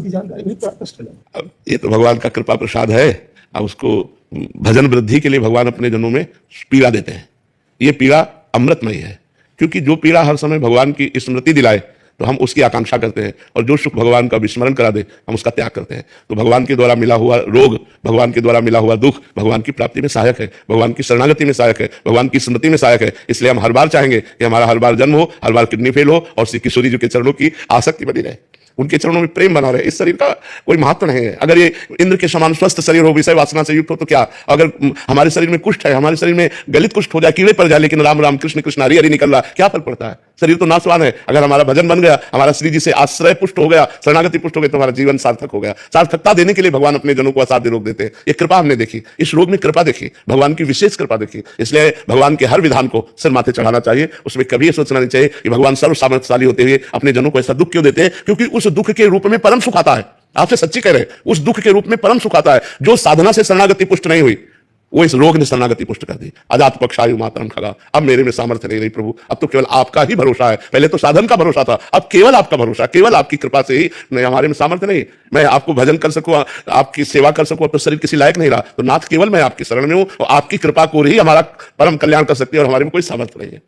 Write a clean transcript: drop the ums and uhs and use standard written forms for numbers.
की जानकारी भी प्राप्त है। अब ये तो भगवान का कृपा प्रसाद है। अब उसको भजन वृद्धि के लिए भगवान अपने जनों में पीड़ा देते हैं। ये पीड़ा अमृतमयी है, क्योंकि जो पीड़ा हर समय भगवान की स्मृति दिलाए तो हम उसकी आकांक्षा करते हैं, और जो सुख भगवान का विस्मरण करा दे हम उसका त्याग करते हैं। तो भगवान के द्वारा मिला हुआ रोग, भगवान के द्वारा मिला हुआ दुख भगवान की प्राप्ति में सहायक है, भगवान की शरणागति में सहायक है, भगवान की स्मृति में सहायक है। इसलिए हम हर बार चाहेंगे कि हमारा हर बार जन्म हो, हर बार किडनी फेल हो और श्री किशोरी जी के चरणों की आसक्ति बनी रहे, उनके चरणों में प्रेम बना रहे। इस शरीर का कोई महत्व नहीं है। अगर ये इंद्र के समान स्वस्थ शरीर हो, विषय वासना से युक्त हो, तो क्या? अगर हमारे शरीर में कुष्ठ है, हमारे शरीर में गलित कुष्ठ हो जाए, कीड़े पड़ जाए, लेकिन राम राम कृष्ण कृष्ण हरि हरि निकल रहा, क्या फर्क पड़ता है? शरीर तो नाशवान है। अगर हमारा भजन बन गया, हमारा श्री जी से आश्रय पुष्ट हो गया, शरणागति पुष्ट हो गई, तो हमारा जीवन सार्थक हो गया। सार्थकता देने के लिए भगवान अपने जनों को असाध्य रोग देते हैं। ये कृपा हमने देखी, इस रोग में कृपा देखी, भगवान की विशेष कृपा देखी। इसलिए भगवान के हर विधान को सिर माथे चढ़ाना चाहिए। उसमें कभी ये सोचना नहीं चाहिए कि भगवान सर्व सामर्थ्यशाली होते हुए अपने जनों को ऐसा दुख क्यों देते हैं, क्योंकि उस दुख के रूप में परम सुख आता है। आपसे सच्ची कह रहे हैं, उस दुख के रूप में परम सुख आता है। जो साधना से शरणागति पुष्ट नहीं हुई, वो इस रोग ने शरणागति पुष्ट कर दी। अजात पक्षायु मातरम खगा, अब मेरे में सामर्थ्य नहीं रही प्रभु, अब तो केवल आपका ही भरोसा है। पहले तो साधन का भरोसा था, अब केवल आपका भरोसा, केवल आपकी कृपा से ही। नहीं, हमारे में सामर्थ्य नहीं, मैं आपको भजन कर सकूं, आपकी सेवा कर सकूं, अब तो शरीर किसी लायक नहीं रहा। तो नाथ केवल मैं आपकी शरण में हूं, और आपकी कृपा को ही हमारा परम कल्याण कर सकती है, और हमारे में कोई सामर्थ्य नहीं है।